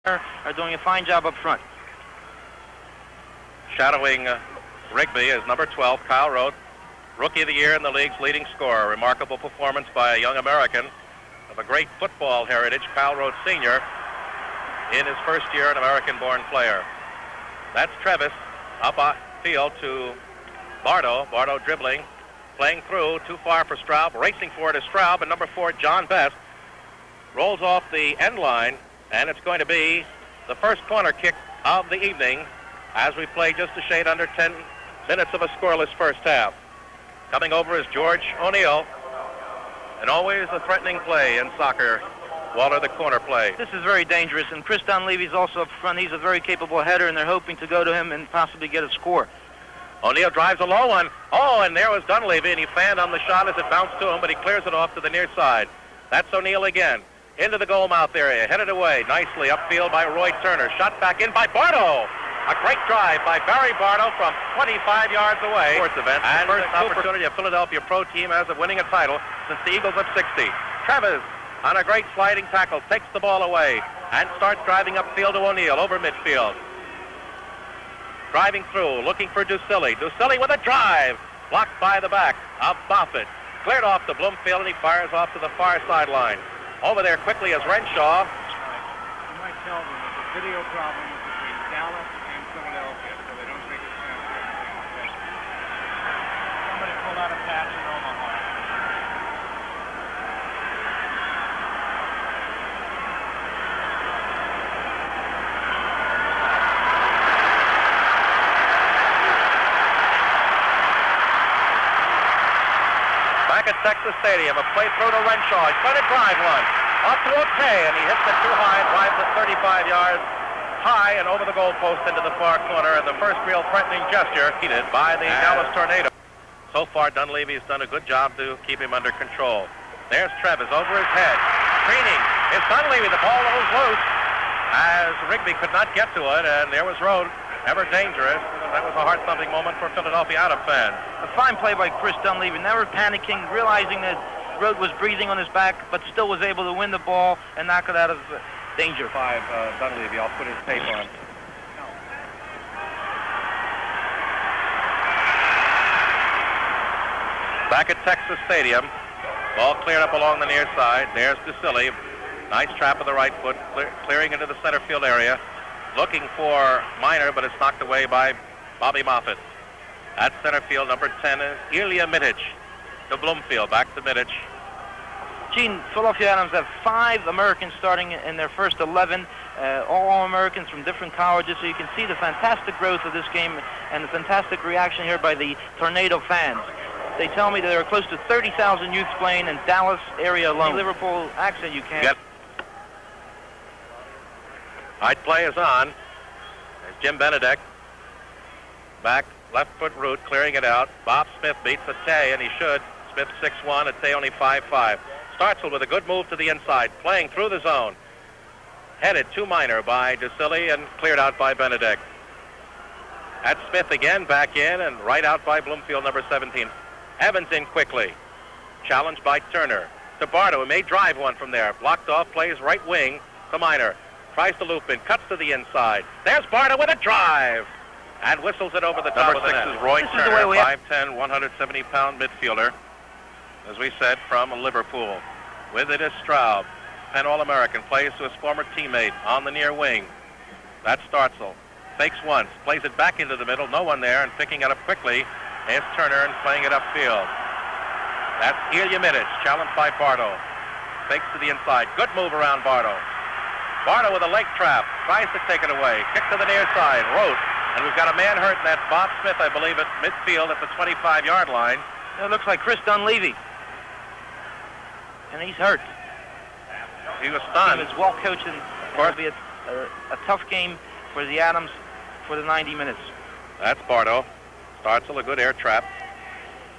are doing a fine job up front. Shadowing Rigby is number 12, Kyle Rote, Rookie of the Year and the league's leading scorer. Remarkable performance by a young American of a great football heritage, Kyle Rote Sr., in his first year, an American-born player. That's Trevis up on field to Barto. Barto dribbling, playing through, too far for Straub. Racing for it is Straub, and number 4, John Best, rolls off the end line, and it's going to be the first corner kick of the evening as we play just a shade under 10 minutes of a scoreless first half. Coming over is George O'Neill, and always a threatening play in soccer, Walter, the corner play. This is very dangerous, and Chris Dunleavy's also up front. He's a very capable header, and they're hoping to go to him and possibly get a score. O'Neill drives a low one. Oh, and there was Dunleavy, and he fanned on the shot as it bounced to him, but he clears it off to the near side. That's O'Neill again. Into the goal mouth area, headed away nicely upfield by Roy Turner. Shot back in by Barto. A great drive by Barry Barto from 25 yards away. Sports event, and the first opportunity a Philadelphia pro team has of winning a title since the Eagles of '60. Trevis, on a great sliding tackle, takes the ball away and starts driving upfield to O'Neill over midfield. Driving through, looking for Ducilli. Ducilli with a drive, blocked by the back of Moffett. Cleared off to Bloomfield, and he fires off to the far sideline. Over there quickly is Renshaw. You might tell them it's a video problem between Dallas and Philadelphia, so they don't take a chance to everything. Somebody pulled out a pass in Omaha. Back at Texas Stadium, a play through to Renshaw. He's going to drive one. Off to O'Kay, and he hits it too high and drives it 35 yards high and over the goalpost into the far corner. And the first real threatening gesture heeded by the Dallas Tornado. So far, Dunleavy's done a good job to keep him under control. There's Trevis over his head. Screening. It's Dunleavy. The ball rolls loose as Rigby could not get to it, and there was Rote, ever dangerous. That was a heart-thumping moment for Philadelphia Adam fans. A fine play by Chris Dunleavy, never panicking, realizing that Rote was breathing on his back, but still was able to win the ball and knock it out of danger. 5, Dunleavy. I'll put his tape on. Back at Texas Stadium, ball cleared up along the near side. There's Ducilli. Nice trap with the right foot, clearing into the center field area. Looking for Minor, but it's knocked away by Bobby Moffett. At center field, number 10 is Ilya Mitic. To Bloomfield, back to Mitic. Gene, Philadelphia Adams have 5 Americans starting in their first 11, all Americans from different colleges, so you can see the fantastic growth of this game and the fantastic reaction here by the Tornado fans. They tell me that there are close to 30,000 youths playing in Dallas area alone. Liverpool accent you can. Yep. Right play is on. There's Jim Benedict. Back, left foot route, clearing it out. Bob Smith beats Atay, and he should. Smith 6'1", Atay only 5'5". Startsel with a good move to the inside, playing through the zone. Headed to Minor by Ducilli and cleared out by Benedict. At Smith again, back in and right out by Bloomfield, number 17. Evans in quickly. Challenged by Turner. To Barto, who may drive one from there. Blocked off, plays right wing to Minor. Tries to loop in, cuts to the inside. There's Barto with a drive. And whistles it over the top of the net. Number 6 is Roy Turner, 5'10", 170-pound midfielder. As we said, from Liverpool. With it is Straub. Penn All-American, plays to his former teammate on the near wing. That's Startsel. Fakes once, plays it back into the middle, no one there, and picking it up quickly is Turner and playing it upfield. That's Ilya Mitic, challenged by Barto. Fakes to the inside. Good move around Barto. Barto with a leg trap, tries to take it away. Kick to the near side, Rote. And we've got a man hurt, and that's Bob Smith, I believe, at midfield at the 25-yard line. It looks like Chris Dunleavy. And he's hurt. He was stunned. He was well coached, and it'll be a tough game for the Adams for the 90 minutes. That's Barto. Startsel, a good air trap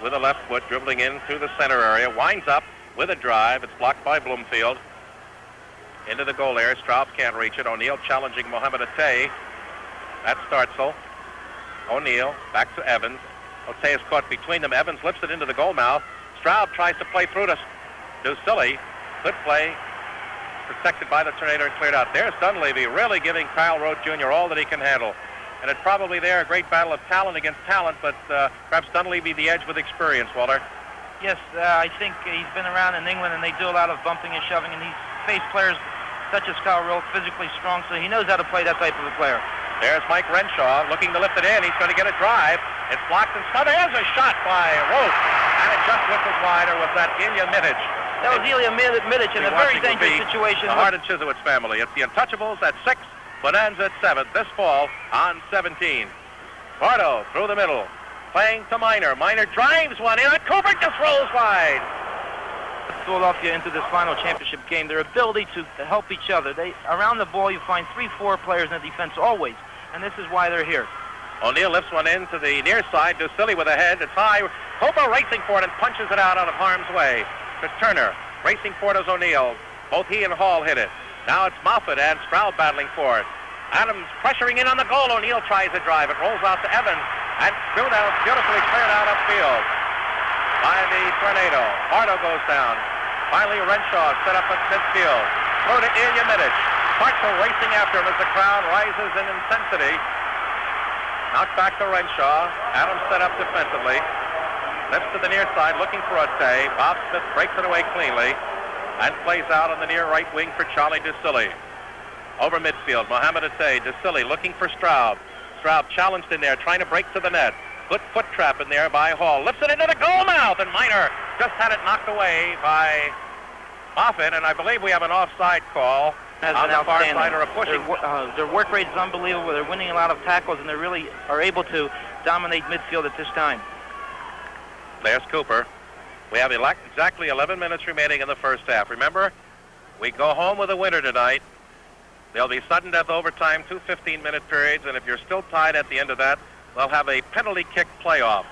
with a left foot, dribbling in through the center area. Winds up with a drive. It's blocked by Bloomfield. Into the goal area. Straub can't reach it. O'Neill challenging Mohamed Atay. That's Startsel. O'Neill back to Evans. Atay is caught between them. Evans lifts it into the goal mouth. Straub tries to play through to Ducilli. Good play protected by the tornado and cleared out. There's Dunleavy really giving Kyle Rote Jr. all that he can handle. And it's probably there a great battle of talent against talent, but perhaps Dunleavy the edge with experience, Walter. Yes, I think he's been around in England, and they do a lot of bumping and shoving, and he's faced players such as Kyle Rote, physically strong, so he knows how to play that type of a player. There's Mike Renshaw looking to lift it in. He's going to get a drive. It's blocked and smothered. There's a shot by Rote, and it just whistles wide, or was that Ilya Mitic? That was Ilya Mitic in a very dangerous situation. The Hart and Chisowitz family. It's the Untouchables at 6, Bonanza at 7 this fall on 17. Barto through the middle, playing to Minor. Minor drives one in, and Cooper just rolls wide. Philadelphia into this final championship game, their ability to help each other. Around the ball, you find 3-4 players in the defense always, and this is why they're here. O'Neill lifts one in to the near side. Dusilli with a head. It's high. Cooper racing for it and punches it out of harm's way. To Turner. Racing for it is O'Neill. Both he and Hall hit it. Now it's Moffett and Straub battling for it. Adams pressuring in on the goal. O'Neill tries to drive. It rolls out to Evans. And Grunew's beautifully cleared out upfield by the tornado. Barto goes down. Finally, Renshaw set up at midfield. Throw to Ilya Mitic. Hartzell racing after him as the crowd rises in intensity. Knocked back to Renshaw. Adams set up defensively. Lifts to the near side, looking for Ate. Bob Smith breaks it away cleanly and plays out on the near right wing for Charlie Dusilli. Over midfield, Mohamed Ate. Dusilli looking for Straub. Straub challenged in there, trying to break to the net. Good foot trap in there by Hall. Lifts it into the goal mouth, and Minor just had it knocked away by Moffett, and I believe we have an offside call on the far side, or a pushing. Their work rate is unbelievable. They're winning a lot of tackles, and they really are able to dominate midfield at this time. There's Cooper. We have exactly 11 minutes remaining in the first half. Remember, we go home with a winner tonight. There'll be sudden death overtime, 2 15-minute periods, and if you're still tied at the end of that, they'll have a penalty kick playoff.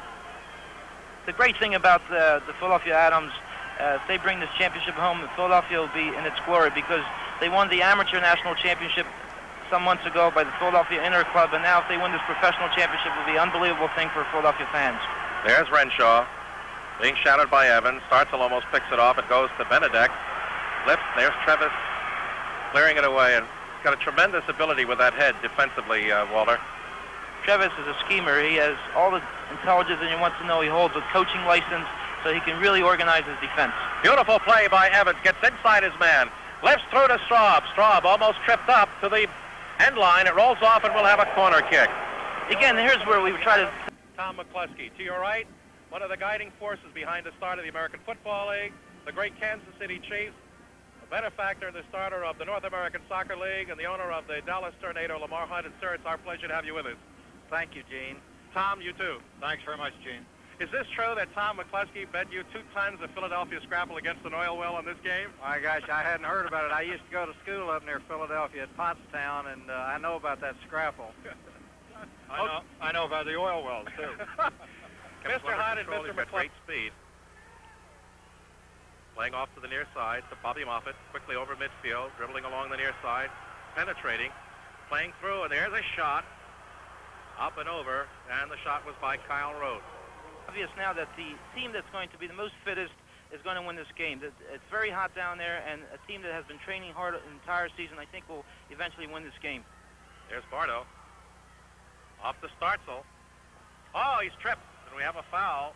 The great thing about the Philadelphia Adams, if they bring this championship home, Philadelphia will be in its glory, because they won the amateur national championship some months ago by the Philadelphia Inter Club, and now if they win this professional championship, it will be an unbelievable thing for Philadelphia fans. There's Renshaw, being shadowed by Evans. Startsel almost picks it off. It goes to Benedek. Lifts. There's Trevis clearing it away, and he's got a tremendous ability with that head defensively, Walter. Trevis is a schemer. He has all the intelligence that he wants to know. He holds a coaching license, so he can really organize his defense. Beautiful play by Evans. Gets inside his man. Lifts through to Straub. Straub almost tripped up to the end line. It rolls off, and we'll have a corner kick. Again, here's where we try to... Tom McCluskey, to your right, one of the guiding forces behind the start of the American Football League, the great Kansas City Chiefs, a benefactor, the starter of the North American Soccer League, and the owner of the Dallas Tornado, Lamar Hunt. And sir, it's our pleasure to have you with us. Thank you, Gene. Tom, you too. Thanks very much, Gene. Is this true that Tom McCluskey bet you 2 tons of Philadelphia scrapple against an oil well in this game? My gosh, I hadn't heard about it. I used to go to school up near Philadelphia at Pottstown, and I know about that scrapple. I know about the oil wells, too. Mr. Hunt and Mr. McCluskey. Great speed. Playing off to the near side to Bobby Moffett, quickly over midfield, dribbling along the near side, penetrating, playing through, and there's a shot. Up and over, and the shot was by Kyle Rote. Obvious now that the team that's going to be the most fittest is going to win this game. It's very hot down there, and a team that has been training hard the entire season, I think, will eventually win this game. There's Barto. Off to Startsel. Oh, he's tripped, and we have a foul.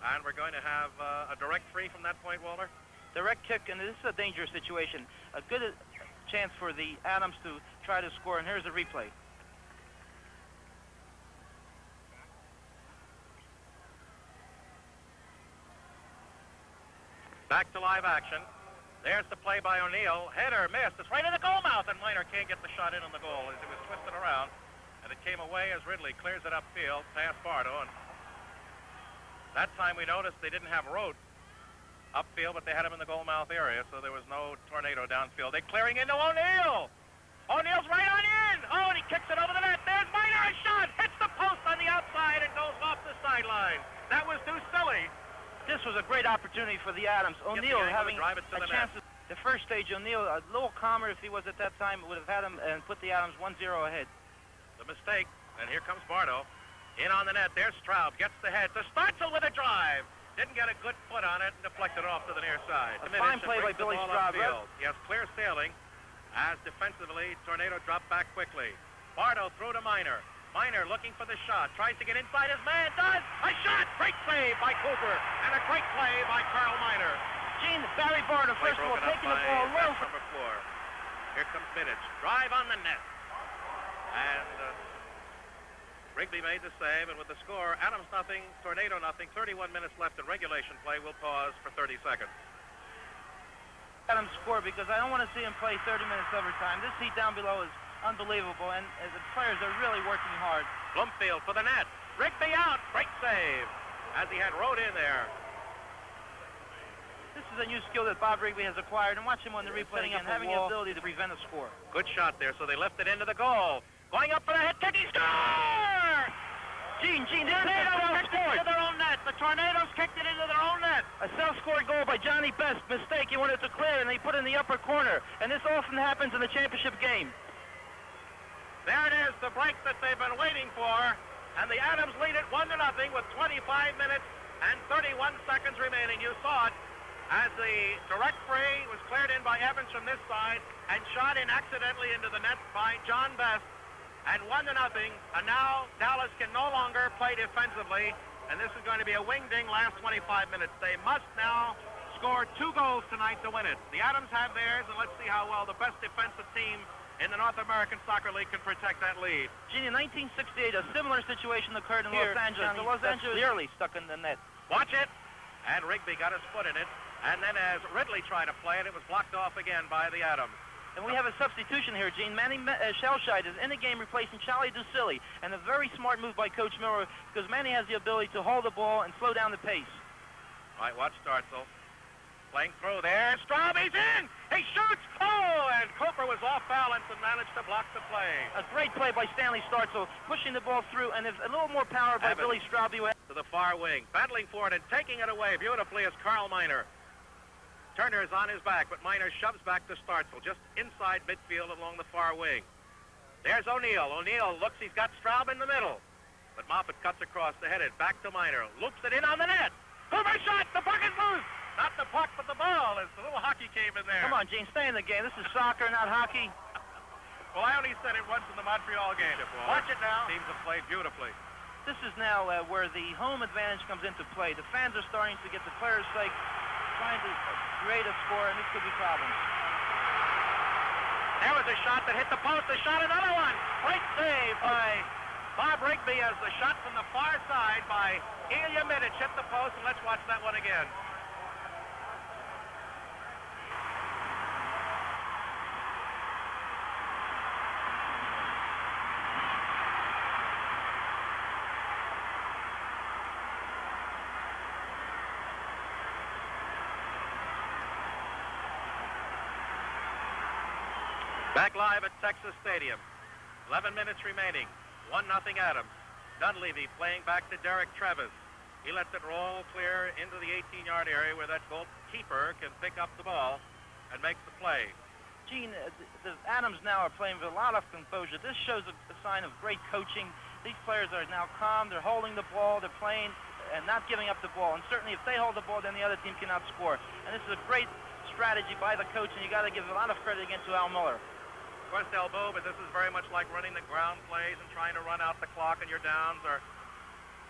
And we're going to have a direct free from that point, Walter? Direct kick, and this is a dangerous situation. A good chance for the Adams to try to score, and here's the replay. Back to live action. There's the play by O'Neill. Header missed. It's right in the goal mouth, and Minor can't get the shot in on the goal as it was twisted around. And it came away as Ridley clears it upfield past Barto. And that time we noticed they didn't have Rote upfield, but they had him in the goal mouth area, so there was no tornado downfield. They're clearing into O'Neill. O'Neill's right on in. Oh, and he kicks it over the net. There's Minor. A shot. Hits the post on the outside and goes off the sideline. That was Dusilli. This was a great opportunity for the Adams. O'Neill having a chance. The first stage, O'Neill, a little calmer if he was at that time, would have had him and put the Adams 1-0 ahead. The mistake, and here comes Barto. In on the net, there's Straub, gets the head to Startsel with a drive. Didn't get a good foot on it and deflected off to the near side. A fine play by Billy Straub. He has clear sailing as defensively Tornado dropped back quickly. Barto through to Minor. Minor looking for the shot. Tries to get inside his man. Does! A shot! Great save by Cooper. And a great play by Carl Minor. Gene, Barry Barto, first of all, taking the ball low. Number 4. Here comes Minich. Drive on the net. And Rigby made the save, and with the score, Adams nothing, Tornado nothing, 31 minutes left in regulation play. We'll pause for 30 seconds. Adams score because I don't want to see him play 30 minutes overtime. This heat down below is unbelievable, and the players are really working hard. Bloomfield for the net. Rigby out. Great save as he had Rote in there. This is a new skill that Bob Rigby has acquired, and watch him on the replay and having the ability to prevent a score. Good shot there, so they lift it into the goal. Going up for the head kick, he scores! Gene, the Tornadoes kicked it into their own net. The Tornadoes kicked it into their own net. A self-scored goal by Johnny Best. Mistake, he wanted to clear, and he put it in the upper corner. And this often happens in the championship game. There it is, the break that they've been waiting for. And the Adams lead it 1-0 with 25 minutes and 31 seconds remaining. You saw it as the direct free was cleared in by Evans from this side and shot in accidentally into the net by John Best. And 1-0, and now Dallas can no longer play defensively, and this is going to be a wing-ding last 25 minutes. They must now score 2 goals tonight to win it. The Adams have theirs, and let's see how well the best defensive team in the North American Soccer League can protect that lead. Gene, in 1968, a similar situation occurred in Los Angeles. Los Angeles clearly stuck in the net. Watch it, and Rigby got his foot in it, and then as Ridley tried to play it, it was blocked off again by the Adams. And we have a substitution here, Gene. Manny Shellshide is in the game replacing Charlie Ducilli. And a very smart move by Coach Miller because Manny has the ability to hold the ball and slow down the pace. All right, watch Startzel. Playing through there. Straub, he's in! He shoots! Oh, and Cooper was off balance and managed to block the play. A great play by Stanley Startzel, pushing the ball through, and there's a little more power by Billy Straub. To the far wing, battling for it and taking it away beautifully is Carl Minor. Turner is on his back, but Minor shoves back to Startzel, just inside midfield along the far wing. There's O'Neill. O'Neill looks, he's got Straub in the middle. But Moffat cuts across the headed, back to Minor. Loops it in on the net. Cooper shot, the puck is loose. Not the puck, but the ball, as the little hockey came in there. Come on, Gene, stay in the game. This is soccer, not hockey. Well, I only said it once in the Montreal game. Watch it now. Teams have played beautifully. This is now where the home advantage comes into play. The fans are starting to get the players' sake, trying to create a score, and this could be problems. There was a shot that hit the post. A shot, another one. Great save by Bob Rigby as the shot from the far side by Ilya Mitic hit the post, and let's watch that one again. Back live at Texas Stadium. 11 minutes remaining. 1-0 Adams. Dunleavy playing back to Derek Trevis. He lets it roll clear into the 18-yard area where that goalkeeper can pick up the ball and make the play. Gene, the Adams now are playing with a lot of composure. This shows a sign of great coaching. These players are now calm. They're holding the ball. They're playing and not giving up the ball. And certainly if they hold the ball, then the other team cannot score. And this is a great strategy by the coach, and you got to give a lot of credit again to Al Miller. West elbow, but this is very much like running the ground plays and trying to run out the clock in your downs, or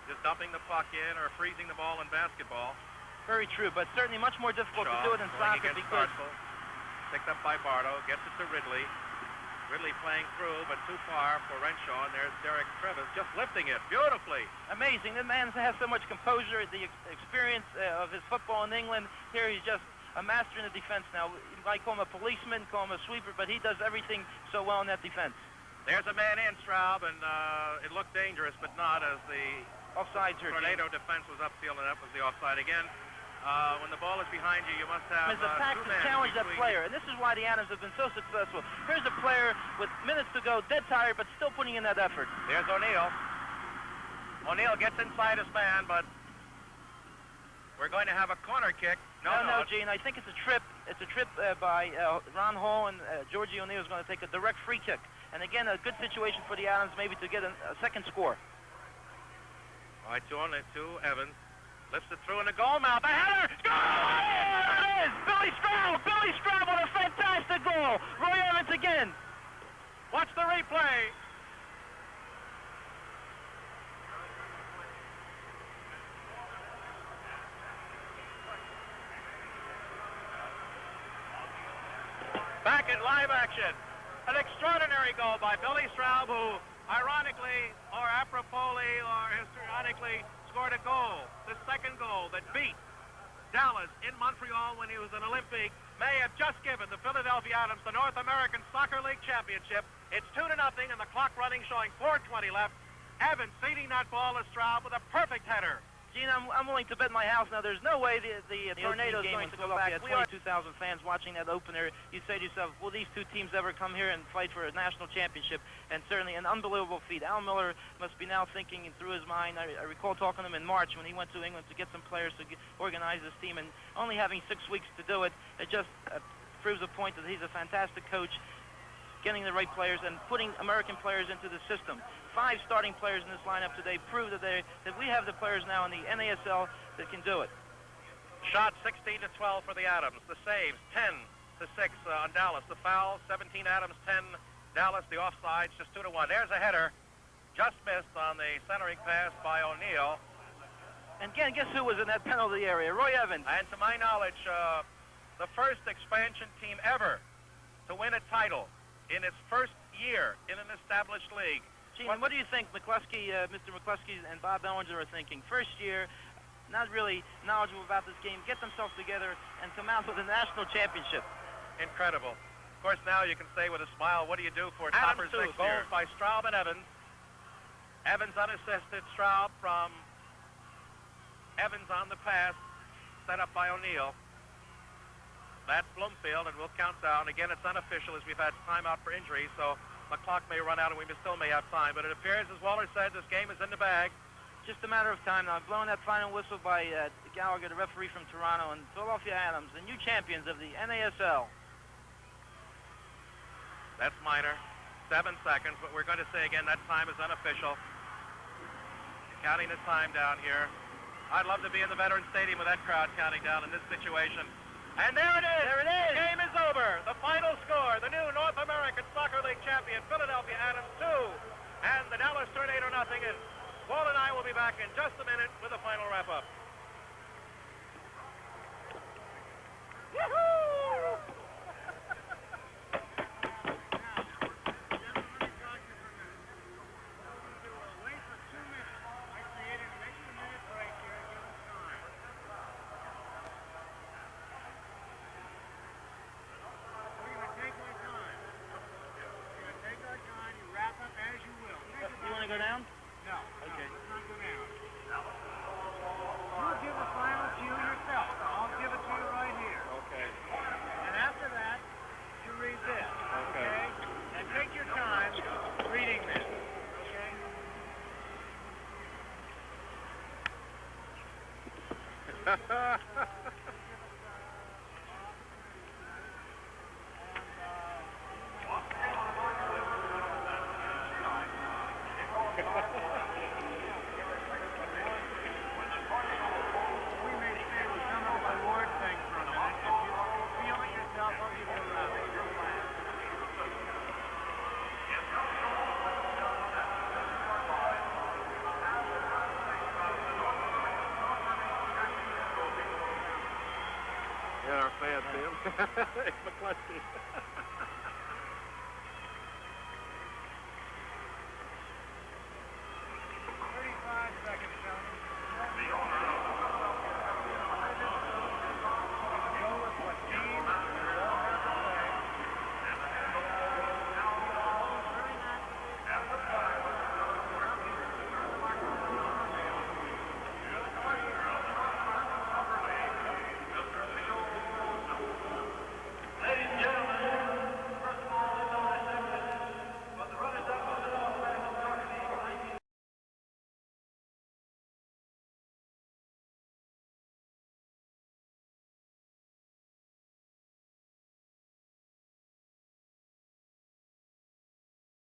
just dumping the puck in, or freezing the ball in basketball. Very true, but certainly much more difficult to do it in soccer because... Picked up by Barto, gets it to Ridley. Ridley playing through, but too far for Renshaw, and there's Derek Trevis just lifting it beautifully. Amazing. The man has so much composure, the experience of his football in England. Here he's just a master in the defense now. You might call him a policeman, call him a sweeper, but he does everything so well in that defense. There's a man in, Straub, and it looked dangerous, but not, as the offside Tornado defense was upfield, and that was the offside again. When the ball is behind you, you must have two men to challenge that player, and this is why the Adams have been so successful. Here's a player with minutes to go, dead tired, but still putting in that effort. There's O'Neill. O'Neill gets inside his man, but we're going to have a corner kick. No, Gene. I think it's a trip. It's a trip by Ron Hall, and Georgie O'Neill is going to take a direct free kick. And again, a good situation for the Adams maybe to get a second score. All right, 2 Evans. Lifts it through in the goal mouth. The header! Goal! There it is! Billy Straub! Billy Straub on a fantastic goal! Roy Evans again! Watch the replay. Back in live action. An extraordinary goal by Billy Straub, who ironically or aproposly or histrionically scored a goal, the second goal that beat Dallas in Montreal when he was an Olympic, may have just given the Philadelphia Atoms the North American Soccer League Championship. It's 2-0 and the clock running, showing 4:20 left. Evans feeding that ball to Straub with a perfect header. Gene, I'm willing to bet my house now. There's no way the Tornadoes going to go back. 22,000 fans watching that opener. You say to yourself, will these two teams ever come here and fight for a national championship? And certainly an unbelievable feat. Al Miller must be now thinking through his mind. I recall talking to him in March when he went to England to get some players to organize this team, and only having 6 weeks to do it, it just proves a point that he's a fantastic coach, getting the right players and putting American players into the system. 5 starting players in this lineup today prove that we have the players now in the NASL that can do it. Shot 16-12 for the Atoms. The saves 10-6 on Dallas. The foul 17 Atoms, 10 Dallas. The offsides just 2-1. There's a header, just missed on the centering pass by O'Neill. And again, guess who was in that penalty area? Roy Evans. And to my knowledge, the first expansion team ever to win a title in its first year in an established league. Gene, what do you think McCluskey, Mr. McCluskey and Bob Bellinger are thinking? First year, not really knowledgeable about this game, get themselves together and come out with a national championship. Incredible. Of course, now you can say with a smile, what do you do for toppers this year? Goals by Straub and Evans. Evans unassisted, Straub from Evans on the pass, set up by O'Neill. That's Bloomfield, and we'll count down. Again, it's unofficial as we've had time out for injury, so the clock may run out and we still may have time. But it appears, as Waller said, this game is in the bag. Just a matter of time now. Blowing that final whistle by Gallagher, the referee from Toronto, and Philadelphia Atoms, the new champions of the NASL. That's minor. 7 seconds, but we're going to say again that time is unofficial. Counting the time down here. I'd love to be in the Veterans Stadium with that crowd counting down in this situation. And there it is! There it is! The game is over. The final score, the new North American Soccer League champion, Philadelphia Atoms 2, and the Dallas Tornado 0. And Walt and I will be back in just a minute with a final wrap-up. Woohoo! You want to go down? No. Okay. Let's not go down. You'll give the final cue yourself. I'll give it to you right here. Okay. And after that, you read this. Okay. And take your time reading this. Okay? Yeah, our fans, Tim. McCluskey.